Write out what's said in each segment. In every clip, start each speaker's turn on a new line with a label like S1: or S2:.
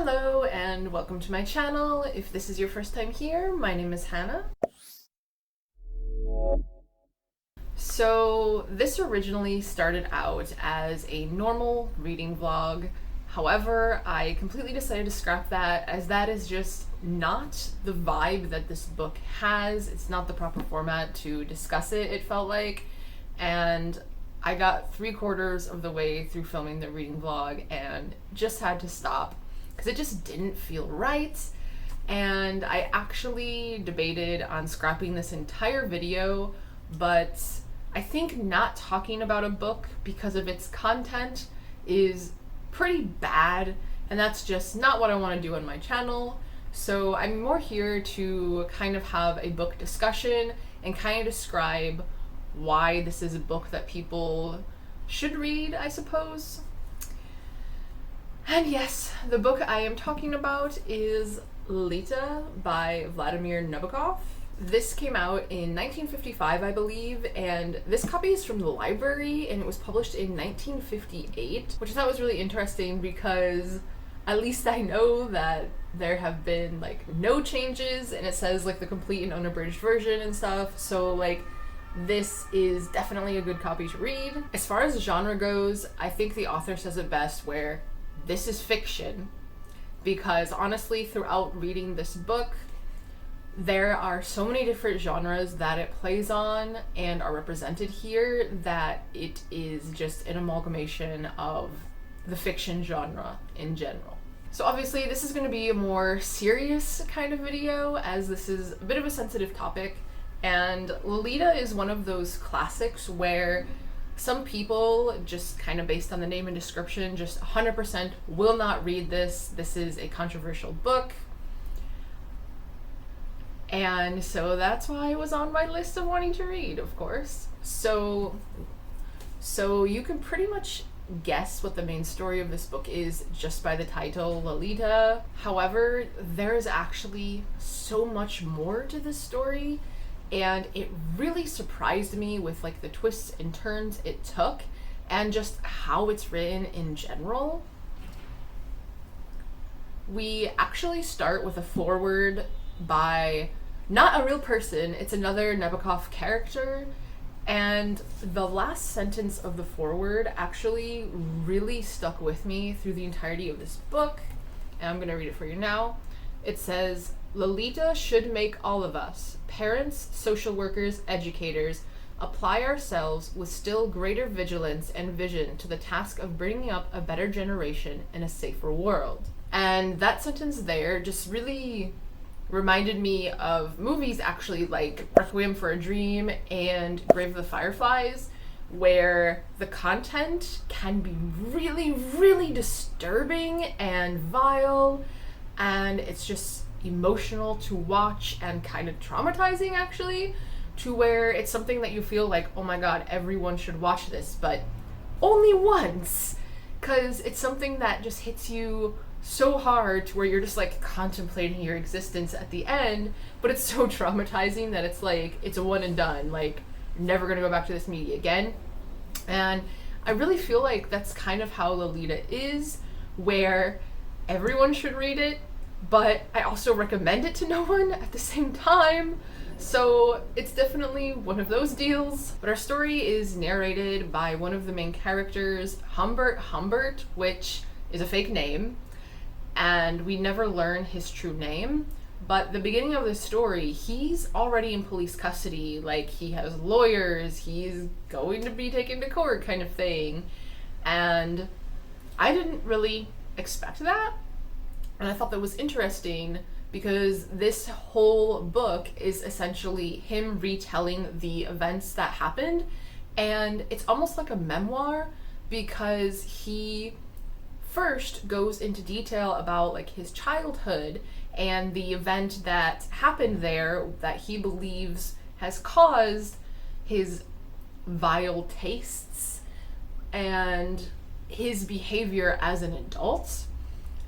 S1: Hello and welcome to my channel. If this is your first time here, my name is Hannah. So this originally started out as a normal reading vlog. However, I completely decided to scrap that as that is just not the vibe that this book has. It's not the proper format to discuss it, it felt like. And I got 3/4 of the way through filming the reading vlog and just had to stop because it just didn't feel right. And I actually debated on scrapping this entire video, but I think not talking about a book because of its content is pretty bad, and that's just not what I want to do on my channel. So I'm more here to kind of have a book discussion and kind of describe why this is a book that people should read, I suppose. And yes, the book I am talking about is Lolita by Vladimir Nabokov. This came out in 1955, I believe, and this copy is from the library, and it was published in 1958, which I thought was really interesting because at least I know that there have been like no changes, and it says like the complete and unabridged version and stuff, so like this is definitely a good copy to read. As far as genre goes, I think the author says it best where this is fiction, because honestly throughout reading this book there are so many different genres that it plays on and are represented here that it is just an amalgamation of the fiction genre in general. So obviously this is going to be a more serious kind of video as this is a bit of a sensitive topic, and Lolita is one of those classics where some people, just kind of based on the name and description, just 100% will not read this. This is a controversial book. And so that's why it was on my list of wanting to read, of course. So you can pretty much guess what the main story of this book is just by the title, Lolita. However, there is actually so much more to this story, and it really surprised me with like the twists and turns it took and just how it's written in general. We actually start with a foreword by not a real person, it's another Nabokov character, and the last sentence of the foreword actually really stuck with me through the entirety of this book, and I'm gonna read it for you now. It says, "Lolita should make all of us, parents, social workers, educators, apply ourselves with still greater vigilance and vision to the task of bringing up a better generation in a safer world." And that sentence there just really reminded me of movies actually like Requiem for a Dream and Grave of the Fireflies, where the content can be really, really disturbing and vile, and it's just emotional to watch and kind of traumatizing actually, to where it's something that you feel like, oh my god, everyone should watch this, but only once, because it's something that just hits you so hard to where you're just like contemplating your existence at the end, but it's so traumatizing that it's like it's a one and done, like you're never gonna go back to this media again. And I really feel like that's kind of how Lolita is, where everyone should read it, but I also recommend it to no one at the same time. So it's definitely one of those deals. But our story is narrated by one of the main characters, Humbert, which is a fake name, and we never learn his true name. But the beginning of the story, he's already in police custody, like he has lawyers, he's going to be taken to court kind of thing. And I didn't really expect that. And I thought that was interesting because this whole book is essentially him retelling the events that happened. And it's almost like a memoir because he first goes into detail about like his childhood and the event that happened there that he believes has caused his vile tastes and his behavior as an adult.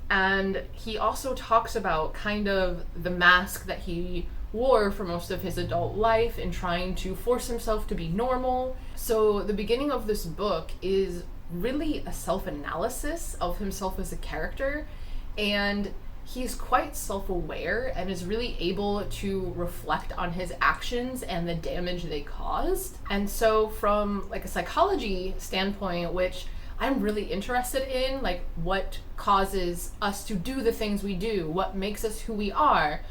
S1: And he also talks about kind of the mask that he wore for most of his adult life in trying to force himself to be normal. So the beginning of this book is really a self-analysis of himself as a character, and he's quite self-aware and is really able to reflect on his actions and the damage they caused. And so from like a psychology standpoint, which I'm really interested in, like what causes us to do the things we do, what makes us who we are.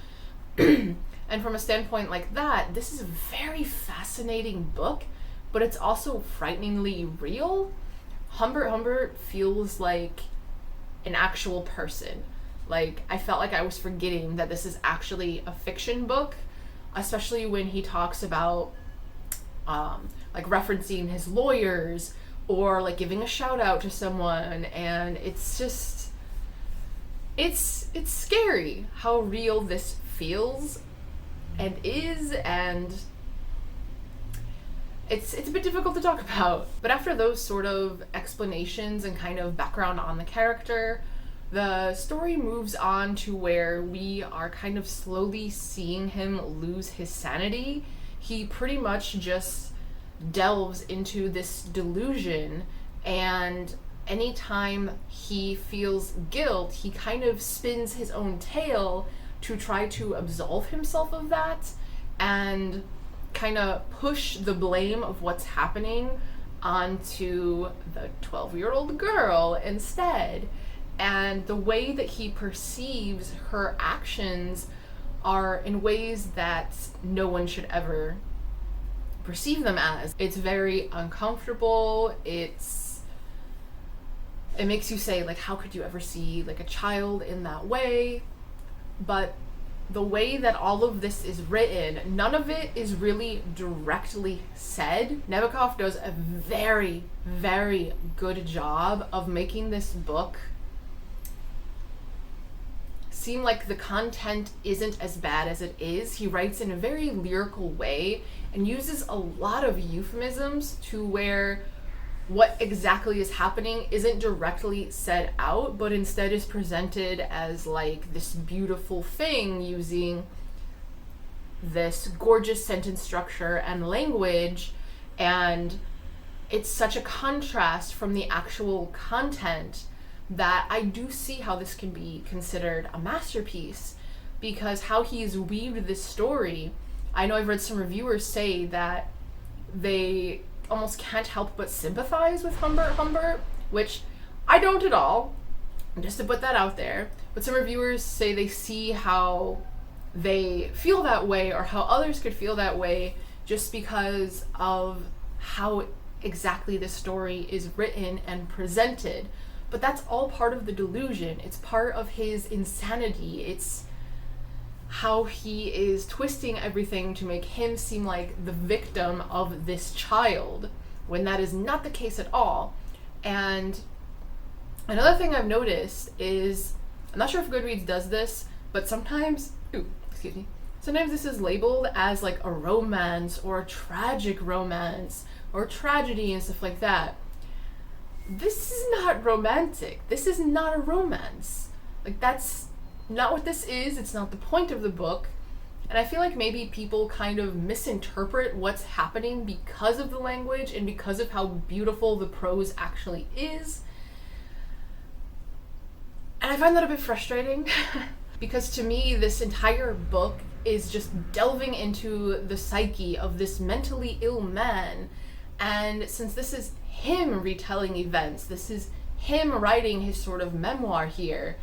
S1: And from a standpoint like that, this is a very fascinating book, but it's also frighteningly real. Humbert feels like an actual person. Like, I felt like I was forgetting that this is actually a fiction book, especially when he talks about like referencing his lawyers or like giving a shout out to someone, and it's just it's scary how real this feels and is, and it's a bit difficult to talk about. But after those sort of explanations and kind of background on the character, the story moves on to where we are kind of slowly seeing him lose his sanity. He pretty much just delves into this delusion, and anytime he feels guilt, he kind of spins his own tale to try to absolve himself of that and kind of push the blame of what's happening onto the 12-year-old girl instead. And the way that he perceives her actions are in ways that no one should ever perceive them as. It's very uncomfortable. It makes you say, like, how could you ever see like a child in that way? But the way that all of this is written, none of it is really directly said. Nabokov does a very, very good job of making this book seem like the content isn't as bad as it is. He writes in a very lyrical way and uses a lot of euphemisms to where what exactly is happening isn't directly said out, but instead is presented as like this beautiful thing using this gorgeous sentence structure and language. And it's such a contrast from the actual content that I do see how this can be considered a masterpiece, because how he's weaved this story, I know I've read some reviewers say that they almost can't help but sympathize with Humbert, which I don't at all, just to put that out there. But some reviewers say they see how they feel that way, or how others could feel that way, just because of how exactly the story is written and presented. But that's all part of the delusion. It's part of his insanity. It's how he is twisting everything to make him seem like the victim of this child, when that is not the case at all. And another thing I've noticed is, I'm not sure if Goodreads does this, but sometimes this is labeled as like a romance or a tragic romance or tragedy and stuff like that. This is not romantic. This is not a romance. Like, that's not what this is. It's not the point of the book. And I feel like maybe people kind of misinterpret what's happening because of the language and because of how beautiful the prose actually is. And I find that a bit frustrating because to me, this entire book is just delving into the psyche of this mentally ill man. And since this is him retelling events, this is him writing his sort of memoir here,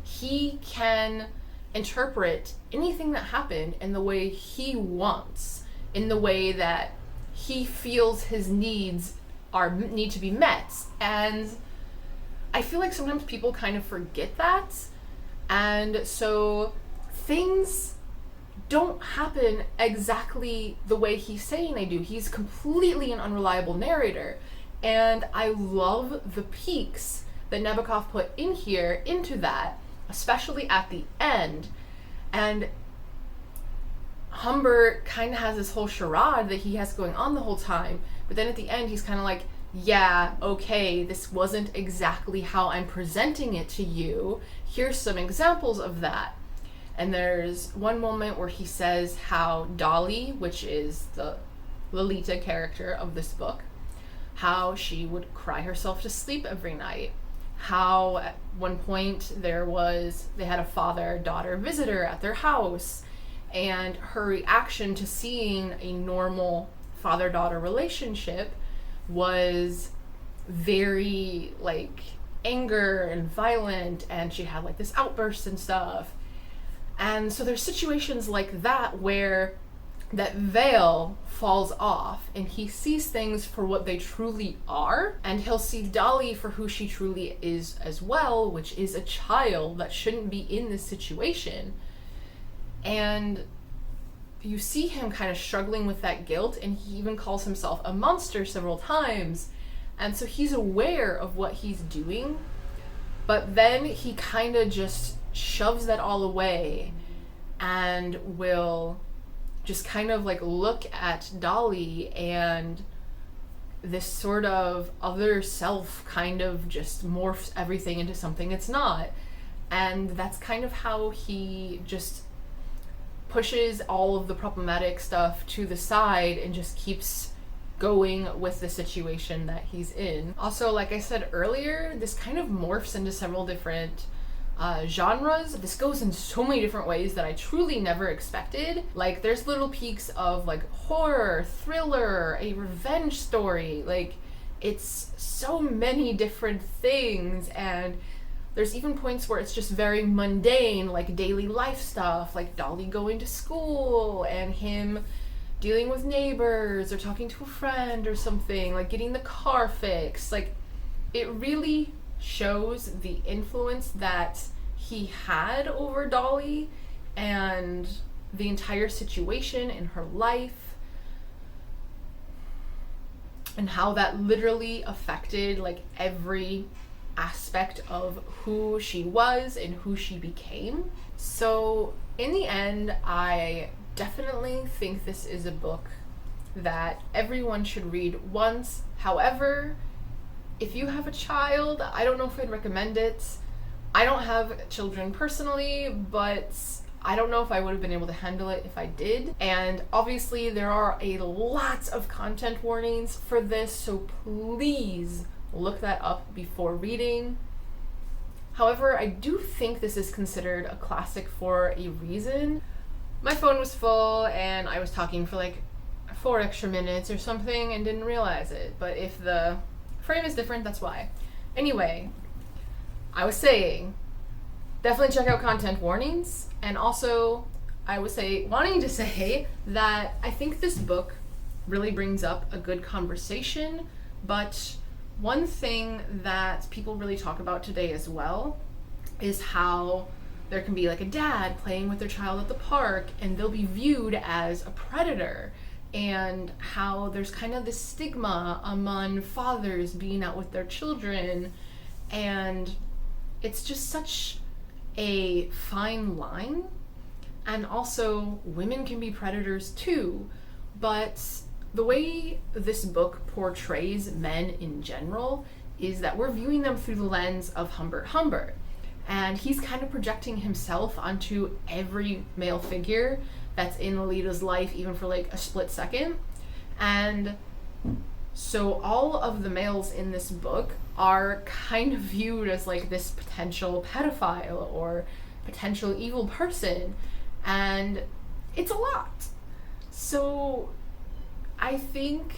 S1: he can interpret anything that happened in the way he wants, in the way that he feels his needs need to be met. And I feel like sometimes people kind of forget that, and so things don't happen exactly the way he's saying they do. He's completely an unreliable narrator, and I love the peaks that Nabokov put in here into that, especially at the end. And Humbert kind of has this whole charade that he has going on the whole time, but then at the end he's kind of like, yeah, okay, this wasn't exactly how I'm presenting it to you. Here's some examples of that. And there's one moment where he says how Dolly, which is the Lolita character of this book, how she would cry herself to sleep every night. how at one point they had a father-daughter visitor at their house, and her reaction to seeing a normal father-daughter relationship was very like anger and violent, and she had like this outburst and stuff. And so there's situations like that where that veil falls off and he sees things for what they truly are, and he'll see Dolly for who she truly is as well, which is a child that shouldn't be in this situation. And you see him kind of struggling with that guilt, and he even calls himself a monster several times. And so he's aware of what he's doing, but then he kind of just shoves that all away and will just kind of like look at Dolly, and this sort of other self kind of just morphs everything into something it's not. And that's kind of how he just pushes all of the problematic stuff to the side and just keeps going with the situation that he's in. Also, like I said earlier, this kind of morphs into several different genres. This goes in so many different ways that I truly never expected. Like, there's little peaks of like horror, thriller, a revenge story. Like, it's so many different things, and there's even points where it's just very mundane, like daily life stuff, like Dolly going to school and him dealing with neighbors or talking to a friend or something, like getting the car fixed. Like, it really shows the influence that he had over Dolly and the entire situation in her life, and how that literally affected like every aspect of who she was and who she became. So in the end, I definitely think this is a book that everyone should read once. However, if you have a child, I don't know if I'd recommend it. I don't have children personally, but I don't know if I would have been able to handle it if I did. And obviously there are a lot of content warnings for this, so please look that up before reading. However, I do think this is considered a classic for a reason. My phone was full and I was talking for like 4 extra minutes or something and didn't realize it, but if the frame is different, that's why. Anyway, I was saying, definitely check out content warnings, and also I was wanting to say that I think this book really brings up a good conversation, but one thing that people really talk about today as well is how there can be like a dad playing with their child at the park and they'll be viewed as a predator, and how there's kind of this stigma among fathers being out with their children, and it's just such a fine line. And also, women can be predators too, but the way this book portrays men in general is that we're viewing them through the lens of Humbert Humbert, and he's kind of projecting himself onto every male figure that's in Lolita's life, even for like a split second. And so all of the males in this book are kind of viewed as like this potential pedophile or potential evil person, and it's a lot. So I think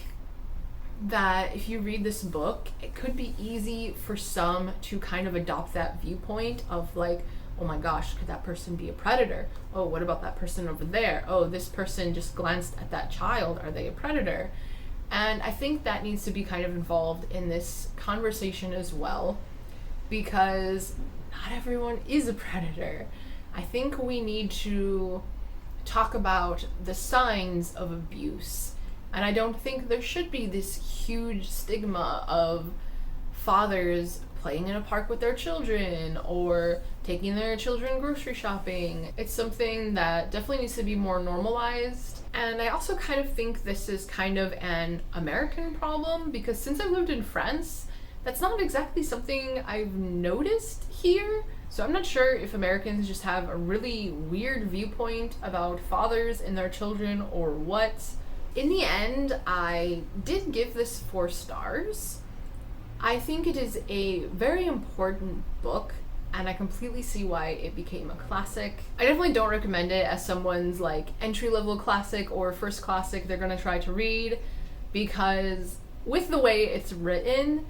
S1: that if you read this book, it could be easy for some to kind of adopt that viewpoint of like, oh my gosh, could that person be a predator? Oh, what about that person over there? Oh, this person just glanced at that child. Are they a predator? And I think that needs to be kind of involved in this conversation as well, because not everyone is a predator. I think we need to talk about the signs of abuse. And I don't think there should be this huge stigma of fathers playing in a park with their children or taking their children grocery shopping. It's something that definitely needs to be more normalized. And I also kind of think this is kind of an American problem, because since I've lived in France, that's not exactly something I've noticed here. So I'm not sure if Americans just have a really weird viewpoint about fathers and their children or what. In the end, I did give this 4 stars. I think it is a very important book, and I completely see why it became a classic. I definitely don't recommend it as someone's like entry-level classic or first classic they're gonna try to read, because with the way it's written,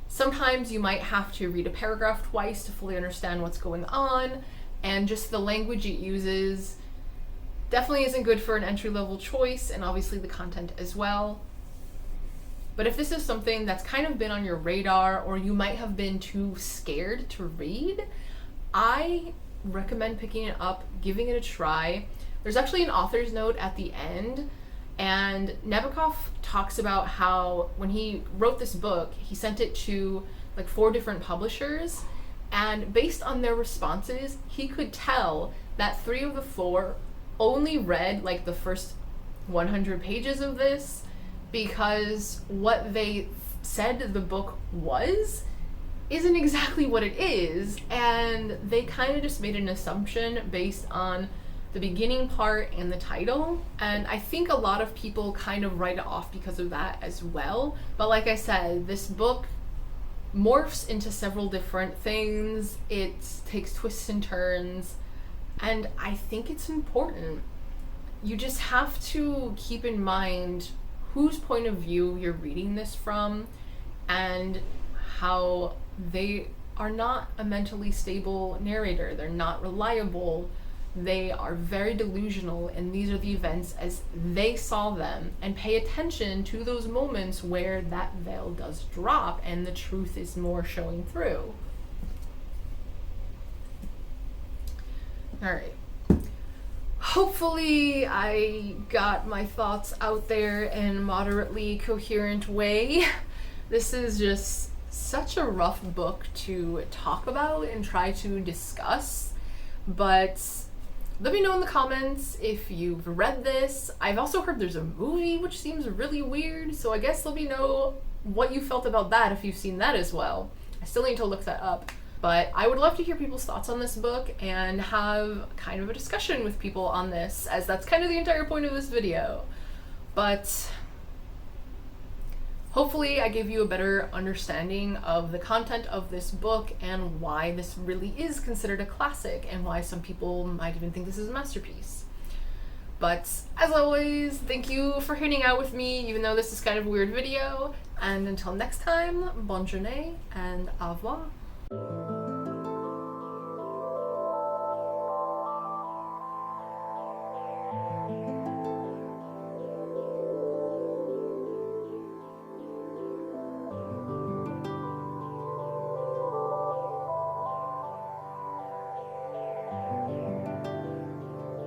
S1: sometimes you might have to read a paragraph twice to fully understand what's going on, and just the language it uses definitely isn't good for an entry-level choice, and obviously the content as well. But if this is something that's kind of been on your radar, or you might have been too scared to read, I recommend picking it up, giving it a try. There's actually an author's note at the end, and Nabokov talks about how when he wrote this book, he sent it to like 4 different publishers, and based on their responses, he could tell that 3 of the 4 only read like the first 100 pages of this, because what they said the book was isn't exactly what it is, and they kind of just made an assumption based on the beginning part and the title, and I think a lot of people kind of write it off because of that as well. But like I said, this book morphs into several different things, it takes twists and turns, and I think it's important. You just have to keep in mind whose point of view you're reading this from, and how they are not a mentally stable narrator. They're not reliable. They are very delusional, and these are the events as they saw them, and pay attention to those moments where that veil does drop and the truth is more showing through. All right. Hopefully I got my thoughts out there in a moderately coherent way. This is just such a rough book to talk about and try to discuss, but let me know in the comments if you've read this. I've also heard there's a movie, which seems really weird, so I guess let me know what you felt about that if you've seen that as well. I still need to look that up. But I would love to hear people's thoughts on this book and have kind of a discussion with people on this, as that's kind of the entire point of this video. But hopefully I gave you a better understanding of the content of this book and why this really is considered a classic, and why some people might even think this is a masterpiece. But as always, thank you for hanging out with me, even though this is kind of a weird video. And until next time, bonne journée and au revoir.